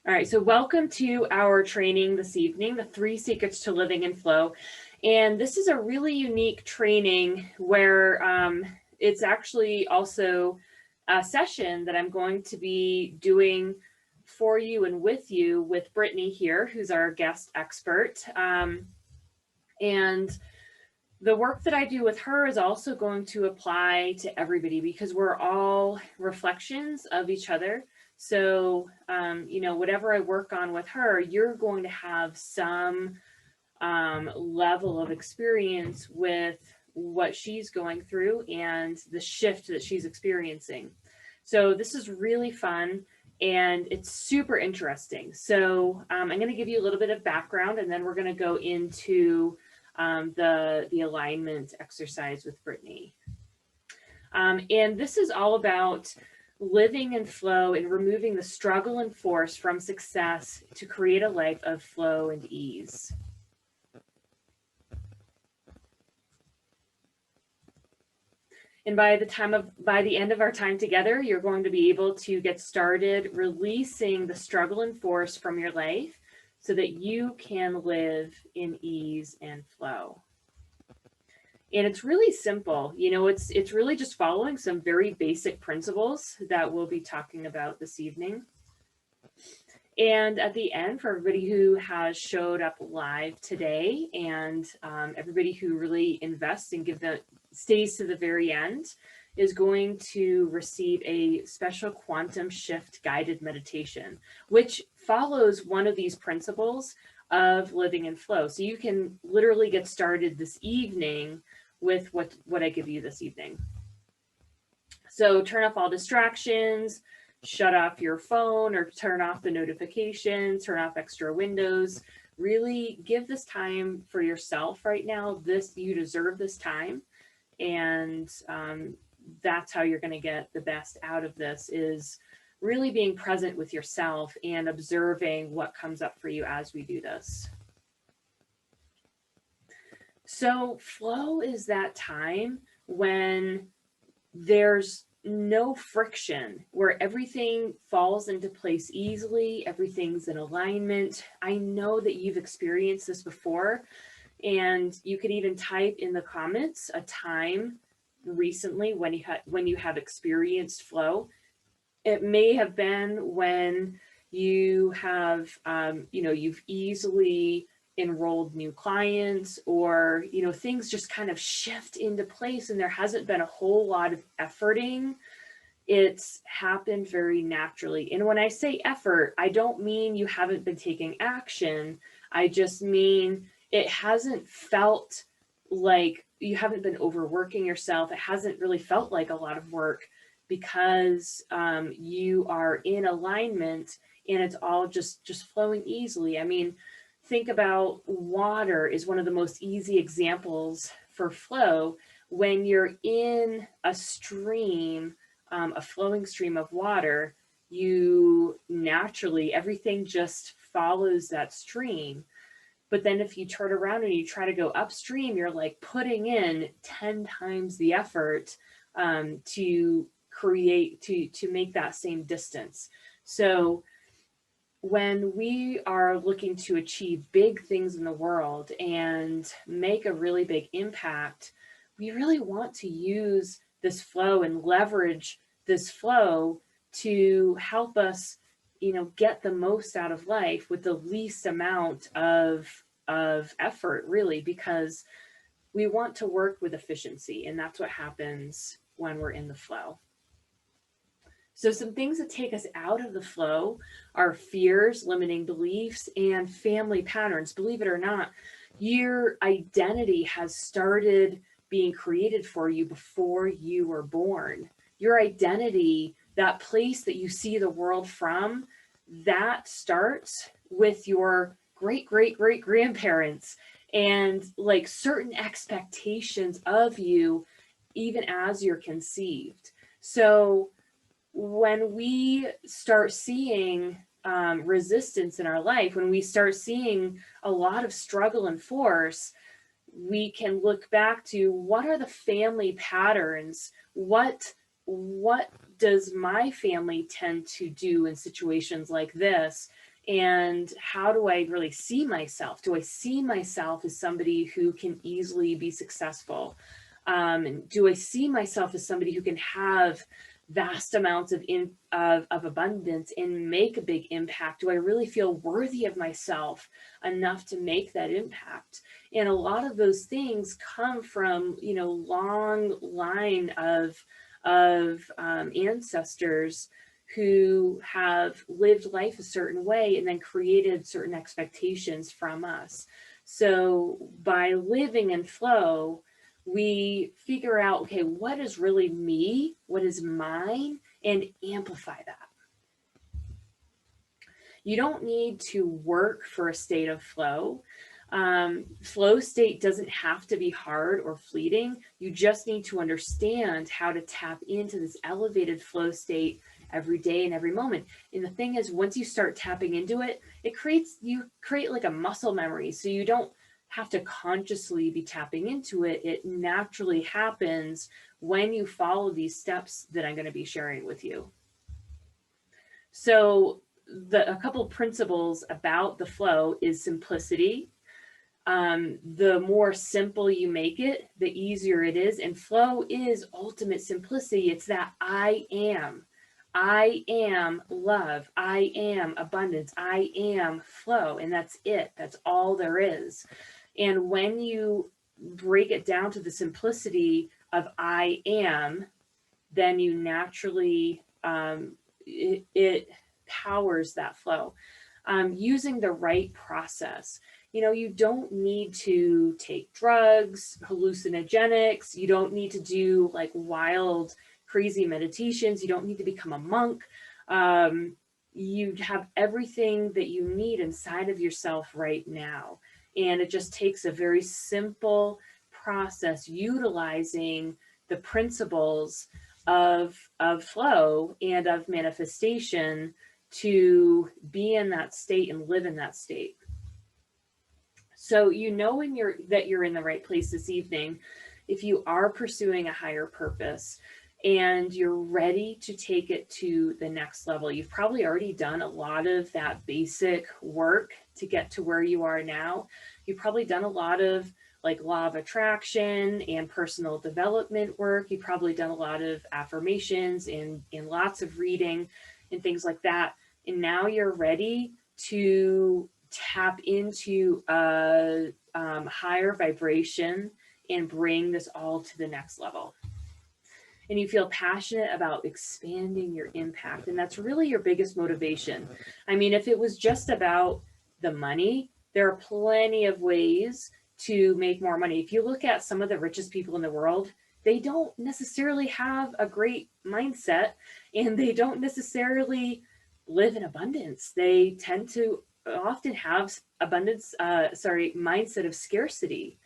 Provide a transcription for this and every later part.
All right, so welcome to our training this evening, the 3 Secrets to Living in Flow. And this is a really unique training where it's actually also a session that I'm going to be doing for you and with Brittany here, who's our guest expert. And the work that I do with her is also going to apply to everybody because we're all reflections of each other. So, whatever I work on with her, you're going to have some level of experience with what she's going through and the shift that she's experiencing. So, this is really fun and it's super interesting. So, I'm going to give you a little bit of background and then we're going to go into the alignment exercise with Brittany. And this is all about living in flow and removing the struggle and force from success to create a life of flow and ease. And by the end of our time together, you're going to be able to get started releasing the struggle and force from your life so that you can live in ease and flow. And it's really simple. It's really just following some very basic principles that we'll be talking about this evening. And at the end, for everybody who has showed up live today and everybody who really invests and stays to the very end, is going to receive a special quantum shift guided meditation, which follows one of these principles of living in flow. So you can literally get started this evening with what I give you this evening. So turn off all distractions, shut off your phone or turn off the notifications, turn off extra windows. Really give this time for yourself right now. You deserve this time. And that's how you're going to get the best out of this, is really being present with yourself and observing what comes up for you as we do this. So flow is that time when there's no friction, where everything falls into place easily, everything's in alignment. I know that you've experienced this before, and you could even type in the comments a time recently when you have experienced flow. It may have been when you have you've easily enrolled new clients, or things just kind of shift into place and there hasn't been a whole lot of efforting. It's happened very naturally. And when I say effort, I don't mean you haven't been taking action. I just mean it hasn't felt like you haven't been overworking yourself. It hasn't really felt like a lot of work because you are in alignment and it's all just flowing easily. I mean, think about water is one of the most easy examples for flow. When you're in a stream, a flowing stream of water, you naturally, everything just follows that stream. But then if you turn around and you try to go upstream, you're like putting in 10 times the effort to make that same distance. So when we are looking to achieve big things in the world and make a really big impact, we really want to use this flow and leverage this flow to help us, get the most out of life with the least amount of effort, really, because we want to work with efficiency, and that's what happens when we're in the flow. So some things that take us out of the flow are fears, limiting beliefs, and family patterns. Believe it or not, your identity has started being created for you before you were born. Your identity, that place that you see the world from, that starts with your great, great, great grandparents and like certain expectations of you, even as you're conceived. So when we start seeing resistance in our life, when we start seeing a lot of struggle and force, we can look back to what are the family patterns? What does my family tend to do in situations like this? And how do I really see myself? Do I see myself as somebody who can easily be successful? And do I see myself as somebody who can have vast amounts of abundance and make a big impact? Do I really feel worthy of myself enough to make that impact? And a lot of those things come from, long line of ancestors who have lived life a certain way and then created certain expectations from us. So by living in flow, we figure out, okay, what is really me? What is mine? And amplify that. You don't need to work for a state of flow. Flow state doesn't have to be hard or fleeting. You just need to understand how to tap into this elevated flow state every day and every moment. And the thing is, once you start tapping into it, you create like a muscle memory. So you don't have to consciously be tapping into it. It naturally happens when you follow these steps that I'm going to be sharing with you. So a couple principles about the flow is simplicity. The more simple you make it, the easier it is. And flow is ultimate simplicity. It's that I am. I am love. I am abundance. I am flow. And that's it. That's all there is. And when you break it down to the simplicity of I am, then you naturally, it powers that flow. Using the right process. You don't need to take drugs, hallucinogenics. You don't need to do like wild, crazy meditations. You don't need to become a monk. You have everything that you need inside of yourself right now. And it just takes a very simple process utilizing the principles of flow and of manifestation to be in that state and live in that state. So when you're in the right place this evening, if you are pursuing a higher purpose and you're ready to take it to the next level. You've probably already done a lot of that basic work to get to where you are now. You've probably done a lot of like law of attraction and personal development work. You've probably done a lot of affirmations and lots of reading and things like that. And now you're ready to tap into a higher vibration and bring this all to the next level. And you feel passionate about expanding your impact. And that's really your biggest motivation. I mean, if it was just about the money, there are plenty of ways to make more money. If you look at some of the richest people in the world, they don't necessarily have a great mindset and they don't necessarily live in abundance. They tend to often have mindset of scarcity.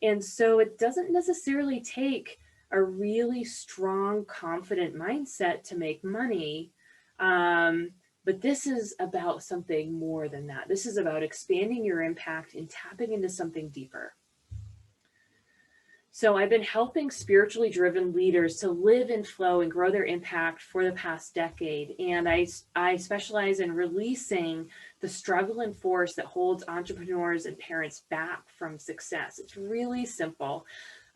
And so it doesn't necessarily take a really strong, confident mindset to make money. But this is about something more than that. This is about expanding your impact and tapping into something deeper. So I've been helping spiritually driven leaders to live in flow and grow their impact for the past decade. And I specialize in releasing the struggle and force that holds entrepreneurs and parents back from success. It's really simple.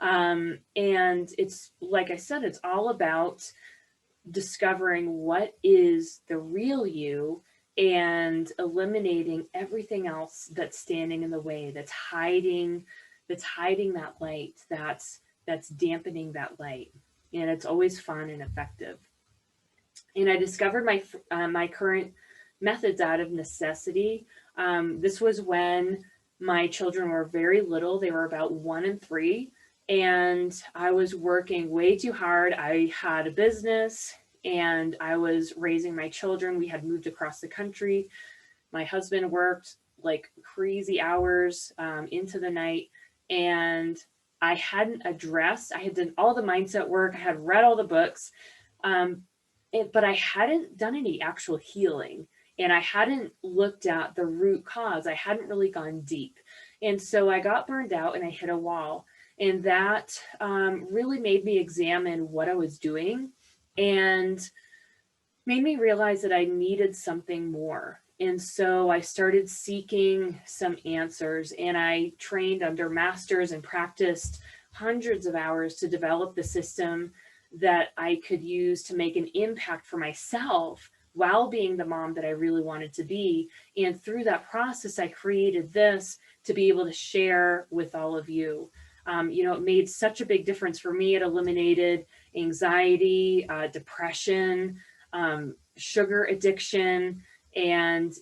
And it's, like I said, it's all about discovering what is the real you and eliminating everything else that's standing in the way, that's hiding that light, that's dampening that light. And it's always fun and effective. And I discovered my current methods out of necessity. This was when my children were very little. They were about 1 and 3. And I was working way too hard. I had a business and I was raising my children. We had moved across the country. My husband worked like crazy hours into the night. And I had done all the mindset work. I had read all the books, but I hadn't done any actual healing. And I hadn't looked at the root cause. I hadn't really gone deep. And so I got burned out and I hit a wall. And that really made me examine what I was doing and made me realize that I needed something more. And so I started seeking some answers, and I trained under masters and practiced hundreds of hours to develop the system that I could use to make an impact for myself while being the mom that I really wanted to be. And through that process, I created this to be able to share with all of you. It made such a big difference for me. It eliminated anxiety, depression, sugar addiction, and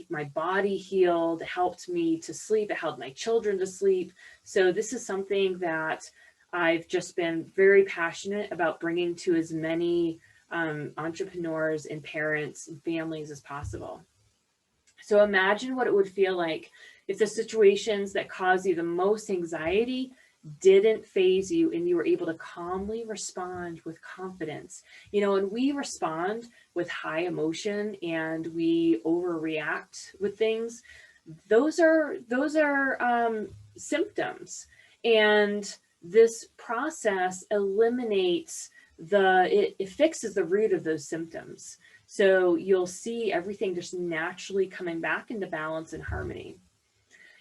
my body healed, helped me to sleep, it helped my children to sleep. So this is something that I've just been very passionate about bringing to as many entrepreneurs and parents and families as possible. So imagine what it would feel like if the situations that cause you the most anxiety didn't phase you and you were able to calmly respond with confidence. And we respond with high emotion and we overreact with things. Those are symptoms. And this process eliminates it fixes the root of those symptoms. So you'll see everything just naturally coming back into balance and harmony.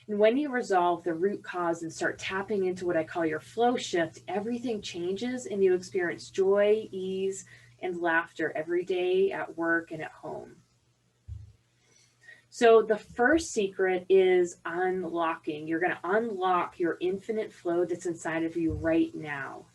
And when you resolve the root cause and start tapping into what I call your flow shift, everything changes and you experience joy, ease, and laughter every day at work and at home. So the first secret is unlocking. You're going to unlock your infinite flow that's inside of you right now.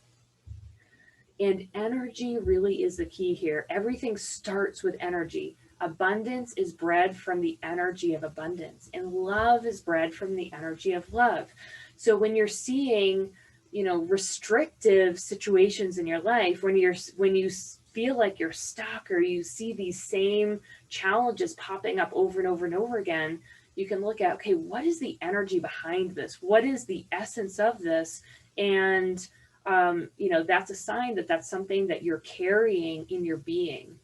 And energy really is the key here. Everything starts with energy. Abundance is bred from the energy of abundance, and love is bred from the energy of love. So when you're seeing, restrictive situations in your life, when you feel like you're stuck or you see these same challenges popping up over and over and over again, you can look at, okay, what is the energy behind this? What is the essence of this? And that's a sign that that's something that you're carrying in your being.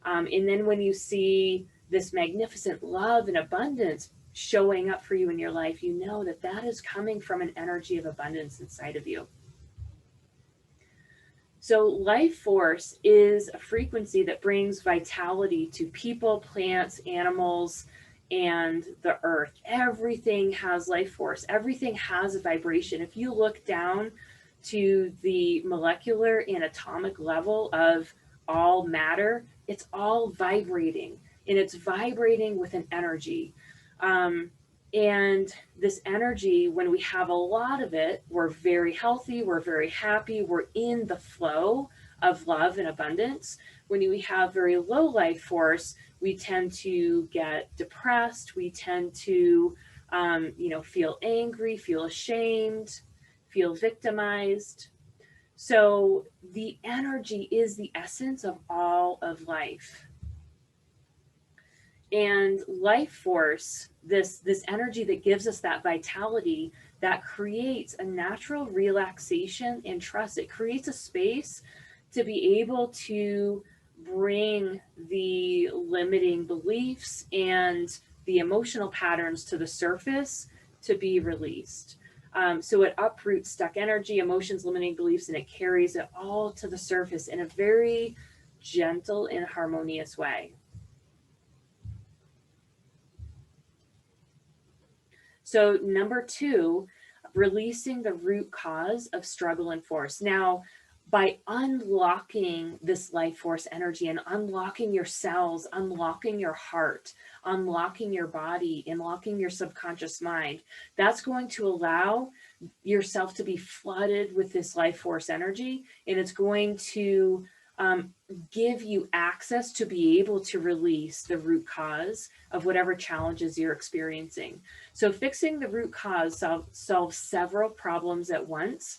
And then when you see this magnificent love and abundance showing up for you in your life, you know that that is coming from an energy of abundance inside of you. So life force is a frequency that brings vitality to people, plants, animals, and the earth. Everything has life force. Everything has a vibration. If you look down to the molecular and atomic level of all matter, it's all vibrating, and it's vibrating with an energy. And this energy, when we have a lot of it, we're very healthy, we're very happy, we're in the flow of love and abundance. When we have very low life force, we tend to get depressed, we tend to feel angry, feel ashamed, feel victimized. So the energy is the essence of all of life. And life force, this energy that gives us that vitality, that creates a natural relaxation and trust. It creates a space to be able to bring the limiting beliefs and the emotional patterns to the surface to be released. So it uproots stuck energy, emotions, limiting beliefs, and it carries it all to the surface in a very gentle and harmonious way. So number 2, releasing the root cause of struggle and force. Now, by unlocking this life force energy and unlocking your cells, unlocking your heart, unlocking your body, unlocking your subconscious mind, that's going to allow yourself to be flooded with this life force energy, and it's going to give you access to be able to release the root cause of whatever challenges you're experiencing. So fixing the root cause solves several problems at once,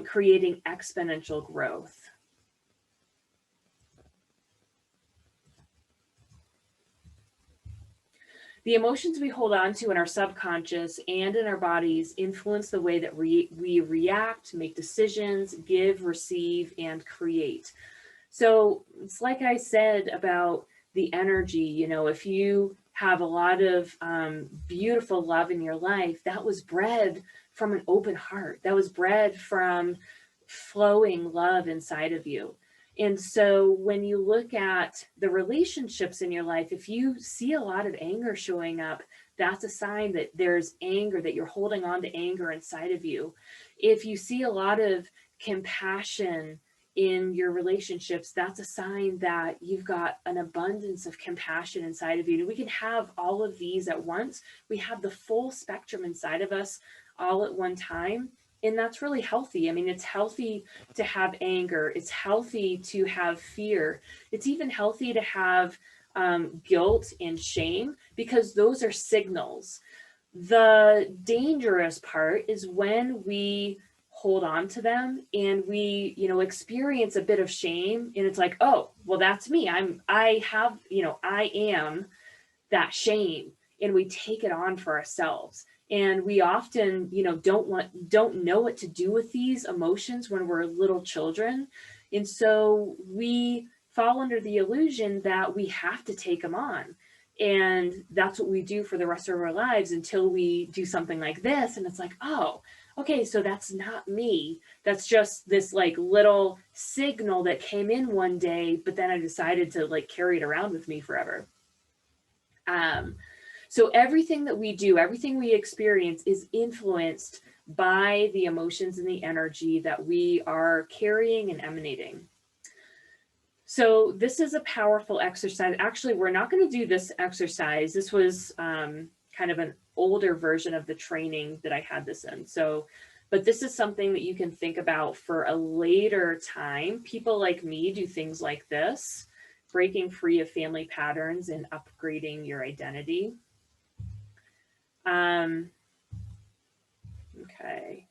creating exponential growth. The emotions we hold on to in our subconscious and in our bodies influence the way that we react, make decisions, give, receive, and create. So it's like I said about the energy, if you have a lot of beautiful love in your life, that was bred from an open heart. That was bred from flowing love inside of you. And so when you look at the relationships in your life, if you see a lot of anger showing up, that's a sign that there's anger, that you're holding on to anger inside of you. If you see a lot of compassion in your relationships, that's a sign that you've got an abundance of compassion inside of you. And we can have all of these at once. We have the full spectrum inside of us all at one time. And that's really healthy. I mean, it's healthy to have anger. It's healthy to have fear. It's even healthy to have guilt and shame, because those are signals. The dangerous part is when we hold on to them and we, experience a bit of shame, and it's like, oh, well, that's me. I am that shame, and we take it on for ourselves. And we often, don't know what to do with these emotions when we're little children. And so we fall under the illusion that we have to take them on. And that's what we do for the rest of our lives until we do something like this. And it's like, oh, okay, so that's not me. That's just this like little signal that came in one day, but then I decided to like carry it around with me forever. So everything that we do, everything we experience is influenced by the emotions and the energy that we are carrying and emanating. So this is a powerful exercise. Actually, we're not going to do this exercise. This was kind of an older version of the training that I had this in. But this is something that you can think about for a later time. People like me do things like this, breaking free of family patterns and upgrading your identity. Okay.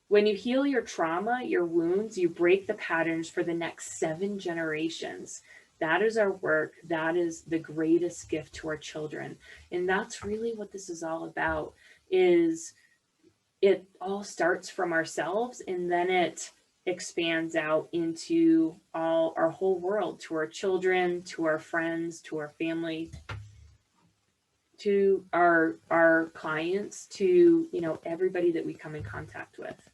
When you heal your trauma, your wounds, you break the patterns for the next 7 generations. That is our work. That is the greatest gift to our children. And that's really what this is all about, is it all starts from ourselves, and then it expands out into our whole world, to our children, to our friends, to our family, to our clients, to everybody that we come in contact with.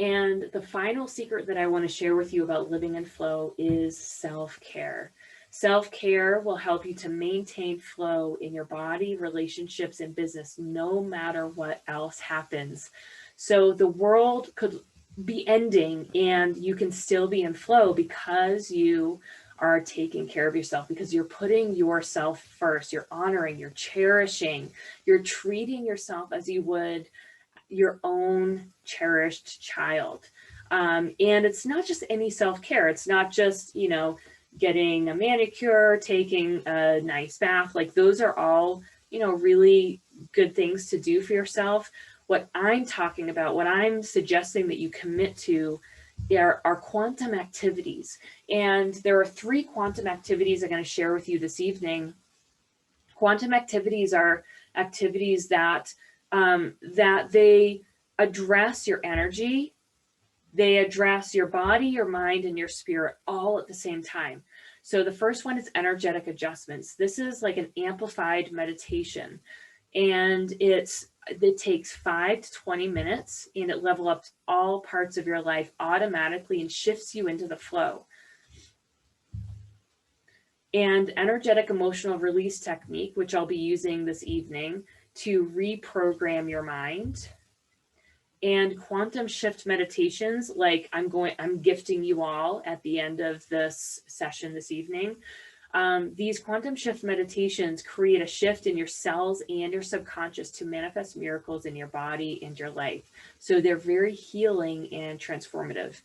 And the final secret that I want to share with you about living in flow is self-care. Self-care will help you to maintain flow in your body, relationships, and business, no matter what else happens. So the world could be ending and you can still be in flow because you are taking care of yourself, because you're putting yourself first. You're honoring, you're cherishing, you're treating yourself as you would your own cherished child. And it's not just any self-care. It's not just, getting a manicure, taking a nice bath. Like those are all, really good things to do for yourself. What I'm talking about, what I'm suggesting that you commit to are quantum activities. And there are 3 quantum activities I'm going to share with you this evening. Quantum activities are activities that they address your energy, they address your body, your mind, and your spirit all at the same time. So the first one is energetic adjustments. This is like an amplified meditation, and it takes 5 to 20 minutes, and it level ups all parts of your life automatically and shifts you into the flow. And energetic emotional release technique, which I'll be using this evening to reprogram your mind. And quantum shift meditations, like I'm gifting you all at the end of this session this evening. These quantum shift meditations create a shift in your cells and your subconscious to manifest miracles in your body and your life. So they're very healing and transformative.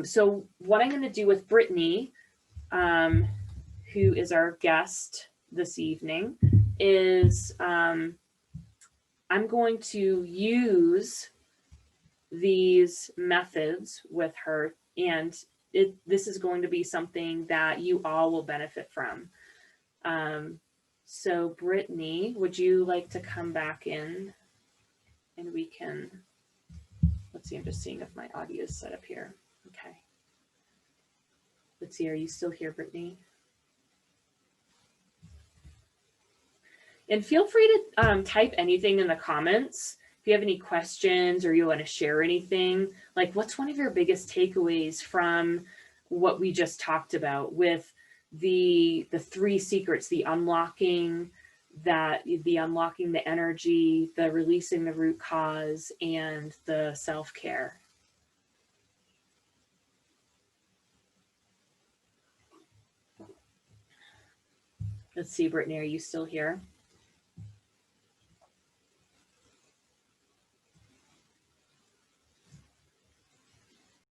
So what I'm going to do with Brittany, who is our guest this evening, is I'm going to use these methods with her, and this is going to be something that you all will benefit from. So Brittany, would you like to come back in, and we can, let's see, I'm just seeing if my audio is set up here. Okay. Let's see, are you still here, Brittany? And feel free to type anything in the comments if you have any questions or you want to share anything, like what's one of your biggest takeaways from what we just talked about with the three secrets, the unlocking the energy, the releasing the root cause, and the self-care? Let's see, Brittany, are you still here?